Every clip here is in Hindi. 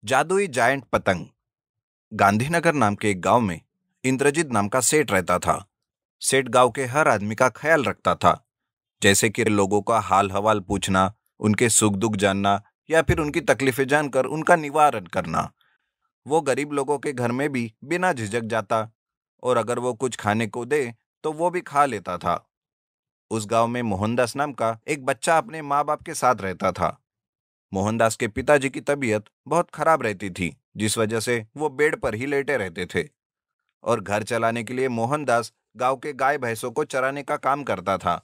जादुई जायंट पतंग। गांधीनगर नाम के एक गांव में इंद्रजीत नाम का सेठ रहता था। सेठ गांव के हर आदमी का ख्याल रखता था, जैसे कि लोगों का हाल हवाल पूछना, उनके सुख दुख जानना या फिर उनकी तकलीफें जानकर उनका निवारण करना। वो गरीब लोगों के घर में भी बिना झिझक जाता, और अगर वो कुछ खाने को दे तो वो भी खा लेता था। उस गांव में मोहनदास नाम का एक बच्चा अपने माँ बाप के साथ रहता था। मोहनदास के पिताजी की तबीयत बहुत खराब रहती थी, जिस वजह से वो बेड पर ही लेटे रहते थे। और घर चलाने के लिए मोहनदास गांव के गाय भैंसों को चराने का काम करता था।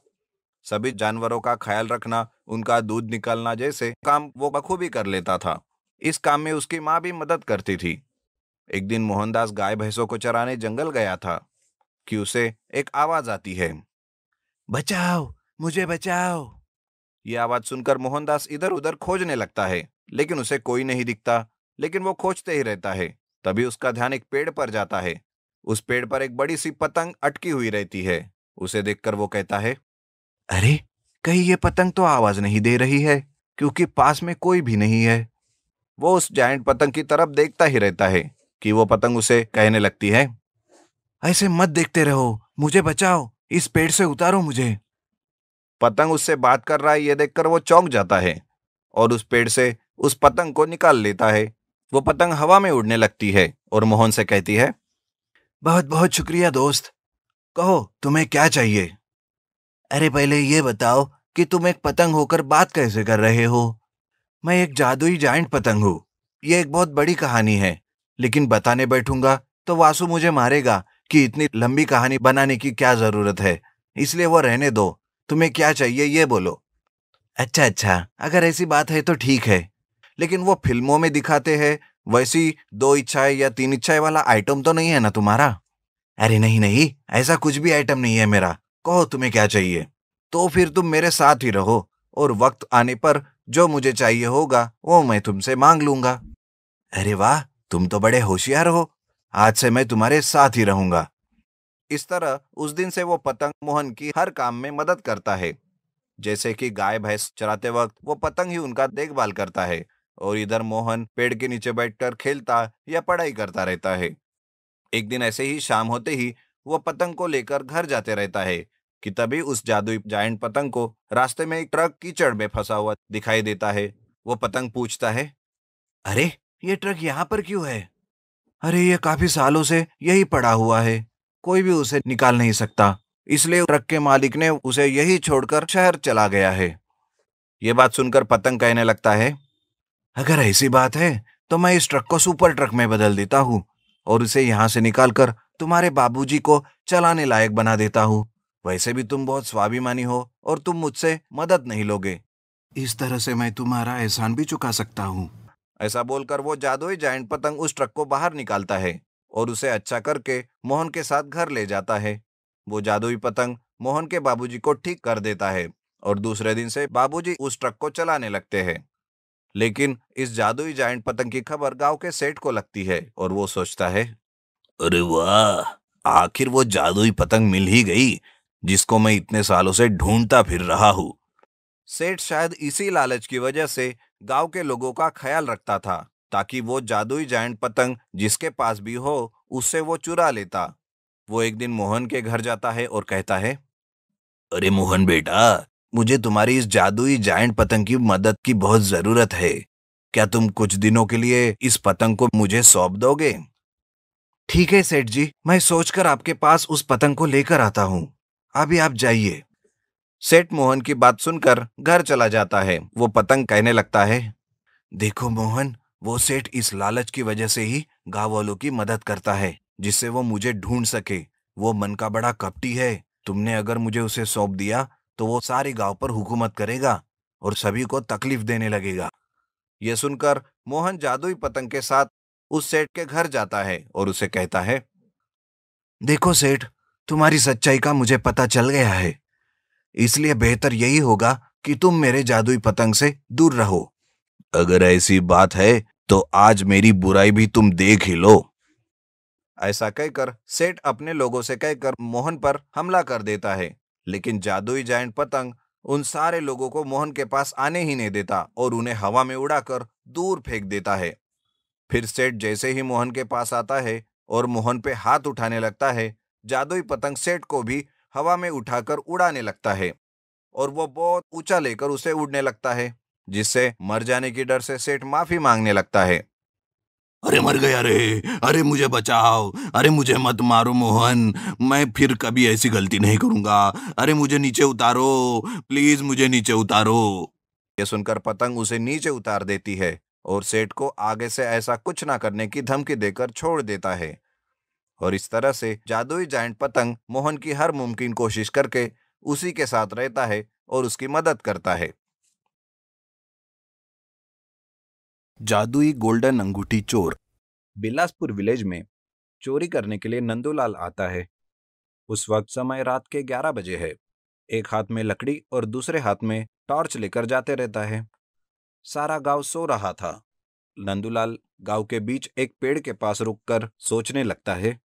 सभी जानवरों का ख्याल रखना, उनका दूध निकालना जैसे काम वो बखूबी कर लेता था। इस काम में उसकी माँ भी मदद करती थी। एक दिन मोहनदास गाय भैंसों को चराने जंगल गया था कि उसे एक आवाज आती है, बचाओ, मुझे बचाओ। ये आवाज सुनकर मोहनदास इधर उधर खोजने लगता है, लेकिन उसे कोई नहीं दिखता। लेकिन वो खोजते ही रहता है। तभी उसका ध्यान एक पेड़ पर जाता है। उस पेड़ पर एक बड़ी सी पतंग अटकी हुई रहती है। उसे देखकर वो कहता है, अरे, कहीं ये पतंग तो आवाज नहीं दे रही है, क्योंकि पास में कोई भी नहीं है। वो उस जायंट पतंग की तरफ देखता ही रहता है कि वो पतंग उसे कहने लगती है, ऐसे मत देखते रहो, मुझे बचाओ, इस पेड़ से उतारो मुझे। पतंग उससे बात कर रहा है, ये देखकर वो चौंक जाता है और उस पेड़ से उस पतंग को निकाल लेता है। वो पतंग हवा में उड़ने लगती है और मोहन से कहती है, बहुत बहुत शुक्रिया दोस्त। कहो, तुम्हें क्या चाहिए? अरे पहले ये बताओ कि तुम एक पतंग होकर बात कैसे कर रहे हो? मैं एक जादुई जायंट पतंग हूँ। ये एक बहुत बड़ी कहानी है, लेकिन बताने बैठूंगा तो वासु मुझे मारेगा कि इतनी लंबी कहानी बनाने की क्या जरूरत है। इसलिए वो रहने दो। तुम्हें क्या चाहिए ये बोलो। अच्छा अच्छा, अगर ऐसी बात है तो ठीक है, लेकिन वो फिल्मों में दिखाते हैं वैसी दो इच्छाएं या तीन इच्छाएं वाला आइटम तो नहीं है ना तुम्हारा? अरे नहीं नहीं, ऐसा कुछ भी आइटम नहीं है मेरा। कहो तुम्हें क्या चाहिए? तो फिर तुम मेरे साथ ही रहो, और वक्त आने पर जो मुझे चाहिए होगा वो मैं तुमसे मांग लूंगा। अरे वाह, तुम तो बड़े होशियार हो। आज से मैं तुम्हारे साथ ही रहूंगा। इस तरह उस दिन से वो पतंग मोहन की हर काम में मदद करता है। जैसे कि गाय भैंस चराते वक्त वो पतंग ही उनका देखभाल करता है, और इधर मोहन पेड़ के नीचे बैठकर खेलता या पढ़ाई करता रहता है। एक दिन ऐसे ही शाम होते ही वो पतंग को लेकर घर जाते रहता है कि तभी उस जादुई जायंट पतंग को रास्ते में एक ट्रक कीचड़ में फंसा हुआ दिखाई देता है। वो पतंग पूछता है, अरे, ये ट्रक यहाँ पर क्यों है? अरे, ये काफी सालों से यही पड़ा हुआ है, कोई भी उसे निकाल नहीं सकता, इसलिए ट्रक के मालिक ने उसे यही छोड़कर शहर चला गया है। ये बात सुनकर पतंग कहने लगता है, अगर ऐसी बात है तो मैं इस ट्रक को सुपर ट्रक में बदल देता हूँ और उसे यहाँ से निकालकर तुम्हारे बाबूजी को चलाने लायक बना देता हूँ। वैसे भी तुम बहुत स्वाभिमानी हो और तुम मुझसे मदद नहीं लोगे। इस तरह से मैं तुम्हारा एहसान भी चुका सकता हूँ। ऐसा बोलकर वो जादुई जायंट पतंग उस ट्रक को बाहर निकालता है और उसे अच्छा करके मोहन के साथ घर ले जाता है। वो जादुई पतंग मोहन के बाबूजी को ठीक कर देता है, और दूसरे दिन से बाबूजी उस ट्रक को चलाने लगते हैं। लेकिन इस जादुई जायंट पतंग की खबर गांव के सेठ को लगती है और वो सोचता है, अरे वाह, आखिर वो जादुई पतंग मिल ही गई, जिसको मैं इतने सालों से ढूंढता फिर रहा हूँ। सेठ शायद इसी लालच की वजह से गांव के लोगों का ख्याल रखता था, ताकि वो जादुई जायंट पतंग जिसके पास भी हो उससे वो चुरा लेता। वो एक दिन मोहन के घर जाता है और कहता है, अरे मोहन बेटा, मुझे तुम्हारी इस जादुई जायंट पतंग की मदद की बहुत जरूरत है। क्या तुम कुछ दिनों के लिए इस पतंग को मुझे सौंप दोगे? ठीक है सेठ जी, मैं सोचकर आपके पास उस पतंग को लेकर आता हूँ। अभी आप जाइए। सेठ मोहन की बात सुनकर घर चला जाता है। वो पतंग कहने लगता है, देखो मोहन, वो सेठ इस लालच की वजह से ही गांव वालों की मदद करता है, जिससे वो मुझे ढूंढ सके। वो मन का बड़ा कपटी है। तुमने अगर मुझे उसे सौंप दिया तो वो सारे गांव पर हुकूमत करेगा और सभी को तकलीफ देने लगेगा। यह सुनकर मोहन जादुई पतंग के साथ उस सेठ के घर जाता है और उसे कहता है, देखो सेठ, तुम्हारी सच्चाई का मुझे पता चल गया है, इसलिए बेहतर यही होगा कि तुम मेरे जादुई पतंग से दूर रहो। अगर ऐसी बात है तो आज मेरी बुराई भी तुम देख ही लो। ऐसा कहकर सेठ अपने लोगों से कहकर मोहन पर हमला कर देता है, लेकिन जादुई जायंट पतंग उन सारे लोगों को मोहन के पास आने ही नहीं देता और उन्हें हवा में उड़ाकर दूर फेंक देता है। फिर सेठ जैसे ही मोहन के पास आता है और मोहन पे हाथ उठाने लगता है, जादुई पतंग सेठ को भी हवा में उठाकर उड़ाने लगता है और वो बहुत ऊंचा लेकर उसे उड़ने लगता है, जिससे मर जाने की डर से सेठ माफी मांगने लगता है। अरे मर गया रे। अरे मुझे बचाओ। अरे मुझे मत मारो मोहन। मैं फिर कभी ऐसी गलती नहीं करूंगा। अरे मुझे नीचे उतारो। प्लीज मुझे नीचे उतारो। ये सुनकर पतंग उसे नीचे उतार देती है और सेठ को आगे से ऐसा कुछ ना करने की धमकी देकर छोड़ देता है। और इस तरह से जादुई जायंट पतंग मोहन की हर मुमकिन कोशिश करके उसी के साथ रहता है और उसकी मदद करता है। जादुई गोल्डन अंगूठी चोर। बिलासपुर विलेज में चोरी करने के लिए नंदूलाल आता है। उस वक्त समय रात के 11 बजे है। एक हाथ में लकड़ी और दूसरे हाथ में टॉर्च लेकर जाते रहता है। सारा गांव सो रहा था। नंदूलाल गांव के बीच एक पेड़ के पास रुककर सोचने लगता है।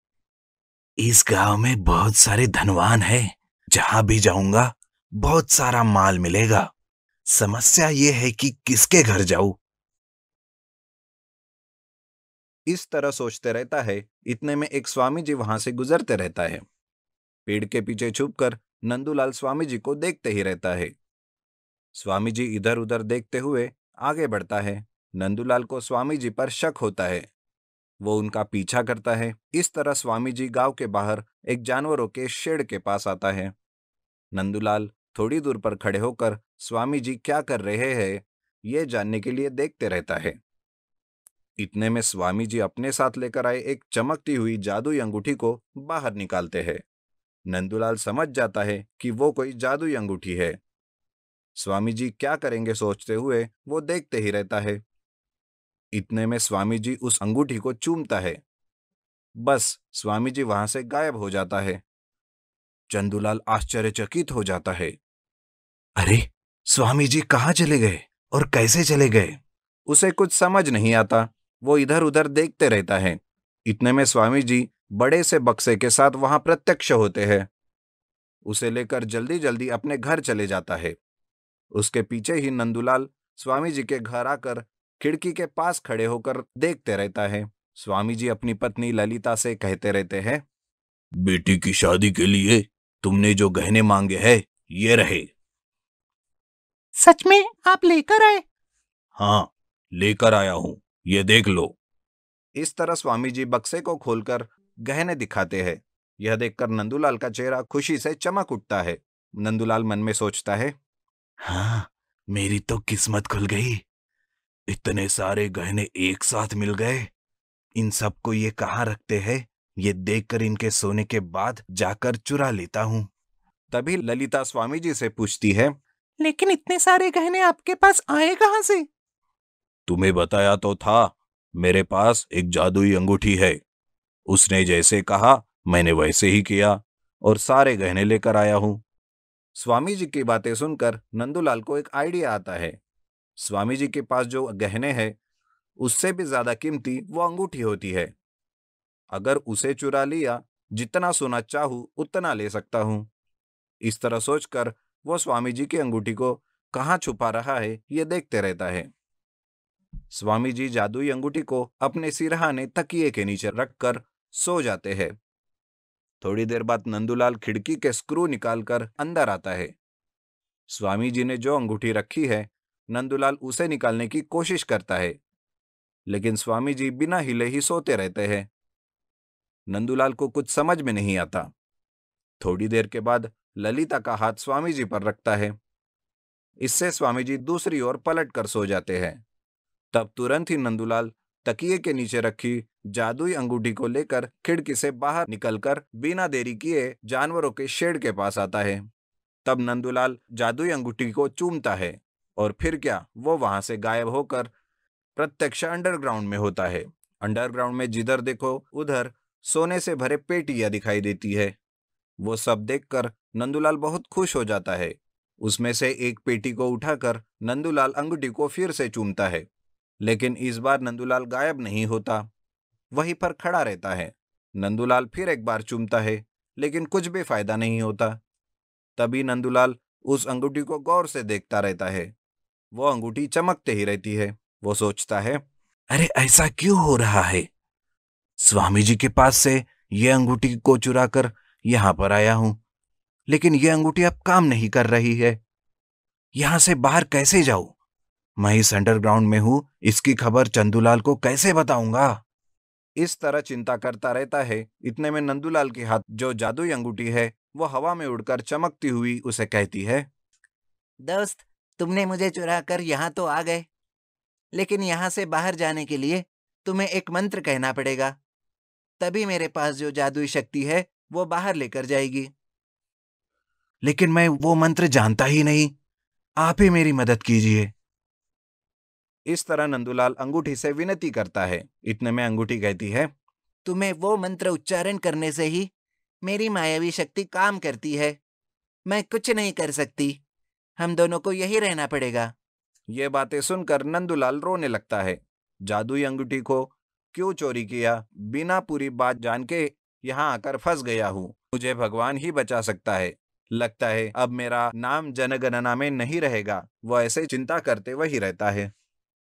इस गांव में बहुत सारे धनवान हैं। जहां भी जाऊंगा बहुत सारा माल मिलेगा। समस्या ये है कि किसके घर जाऊं। इस तरह सोचते रहता है। इतने में एक स्वामी जी वहां से गुजरते रहता है। पेड़ के पीछे छुपकर नंदूलाल स्वामी जी को देखते ही रहता है। स्वामी जी इधर उधर देखते हुए आगे बढ़ता है। नंदूलाल को स्वामी जी पर शक होता है। वो उनका पीछा करता है। इस तरह स्वामी जी गांव के बाहर एक जानवरों के शेड के पास आता है। नंदूलाल थोड़ी दूर पर खड़े होकर स्वामी जी क्या कर रहे हैं ये जानने के लिए देखते रहता है। इतने में स्वामी जी अपने साथ लेकर आए एक चमकती हुई जादुई अंगूठी को बाहर निकालते हैं। नंदूलाल समझ जाता है कि वो कोई जादुई अंगूठी है। स्वामी जी क्या करेंगे सोचते हुए वो देखते ही रहता है। इतने में स्वामी जी उस अंगूठी को चूमता है। बस स्वामी जी वहां से गायब हो जाता है। चंदूलाल आश्चर्यचकित हो जाता है। अरे स्वामी जी कहाँ चले गए और कैसे चले गए। उसे कुछ समझ नहीं आता। वो इधर उधर देखते रहता है। इतने में स्वामी जी बड़े से बक्से के साथ वहां प्रत्यक्ष होते हैं। उसे लेकर जल्दी जल्दी अपने घर चले जाता है। उसके पीछे ही नंदूलाल स्वामी जी के घर आकर खिड़की के पास खड़े होकर देखते रहता है। स्वामी जी अपनी पत्नी ललिता से कहते रहते हैं। बेटी की शादी के लिए तुमने जो गहने मांगे हैं ये रहे। सच में आप लेकर आए? हाँ लेकर आया हूं। ये देख लो। इस तरह स्वामी जी बक्से को खोलकर गहने दिखाते हैं। यह देखकर नंदूलाल का चेहरा खुशी से चमक उठता है। नंदूलाल मन में सोचता है। हाँ मेरी तो किस्मत खुल गई। इतने सारे गहने एक साथ मिल गए। इन सबको ये कहाँ रखते हैं ये देखकर इनके सोने के बाद जाकर चुरा लेता हूँ। तभी ललिता स्वामी जी से पूछती है। लेकिन इतने सारे गहने आपके पास आए कहाँ से? तुम्हें बताया तो था मेरे पास एक जादुई अंगूठी है। उसने जैसे कहा मैंने वैसे ही किया और सारे गहने लेकर आया हूं। स्वामी जी की बातें सुनकर नंदूलाल को एक आइडिया आता है। स्वामी जी के पास जो गहने हैं उससे भी ज्यादा कीमती वो अंगूठी होती है। अगर उसे चुरा लिया जितना सोना चाहूं उतना ले सकता हूं। इस तरह सोचकर वो स्वामी जी की अंगूठी को कहाँ छुपा रहा है ये देखते रहता है। स्वामी जी जादुई अंगूठी को अपने सिरहाने तकिए के नीचे रखकर सो जाते हैं। थोड़ी देर बाद नंदूलाल खिड़की के स्क्रू निकालकर अंदर आता है। स्वामी जी ने जो अंगूठी रखी है नंदूलाल उसे निकालने की कोशिश करता है, लेकिन स्वामी जी बिना हिले ही सोते रहते हैं। नंदूलाल को कुछ समझ में नहीं आता। थोड़ी देर के बाद ललिता का हाथ स्वामी जी पर रखता है। इससे स्वामी जी दूसरी ओर पलट कर सो जाते हैं। तब तुरंत ही नंदूलाल तकिए के नीचे रखी जादुई अंगूठी को लेकर खिड़की से बाहर निकलकर बिना देरी किए जानवरों के शेड के पास आता है। तब नंदूलाल जादुई अंगूठी को चूमता है और फिर क्या वो वहां से गायब होकर प्रत्यक्ष अंडरग्राउंड में होता है। अंडरग्राउंड में जिधर देखो उधर सोने से भरे पेटियां दिखाई देती है। वो सब देखकर नंदूलाल बहुत खुश हो जाता है। उसमें से एक पेटी को उठाकर नंदूलाल अंगूठी को फिर से चूमता है, लेकिन इस बार नंदूलाल गायब नहीं होता, वहीं पर खड़ा रहता है। नंदूलाल फिर एक बार चूमता है, लेकिन कुछ भी फायदा नहीं होता। तभी नंदूलाल उस अंगूठी को गौर से देखता रहता है। वो अंगूठी चमकते ही रहती है। वो सोचता है। अरे ऐसा क्यों हो रहा है? स्वामी जी के पास से ये अंगूठी को चुरा कर यहां पर आया हूं, लेकिन ये अंगूठी अब काम नहीं कर रही है। यहां से बाहर कैसे जाऊं? मैं इस अंडरग्राउंड में हूं, इसकी खबर चंदूलाल को कैसे बताऊंगा? इस तरह चिंता करता रहता है। इतने में नंदूलाल के हाथ जो जादुई अंगूठी है वो हवा में उड़कर चमकती हुई उसे कहती है, दोस्त, तुमने मुझे चुरा कर यहाँ तो आ गए, लेकिन यहाँ से बाहर जाने के लिए तुम्हें एक मंत्र कहना पड़ेगा। तभी मेरे पास जो जादुई शक्ति है वो बाहर लेकर जाएगी। लेकिन मैं वो मंत्र जानता ही नहीं, आप ही मेरी मदद कीजिए। इस तरह नंदूलाल अंगूठी से विनती करता है। इतने में अंगूठी कहती है, तुम्हें वो मंत्र उच्चारण करने से ही मेरी मायावी शक्ति काम करती है। मैं कुछ नहीं कर सकती। हम दोनों को यही रहना पड़ेगा। ये बातें सुनकर नंदूलाल रोने लगता है। जादुई अंगूठी को क्यों चोरी किया, बिना पूरी बात जान के यहाँ आकर फंस गया हूँ। मुझे भगवान ही बचा सकता है। लगता है अब मेरा नाम जनगणना में नहीं रहेगा। वो ऐसे चिंता करते वही रहता है।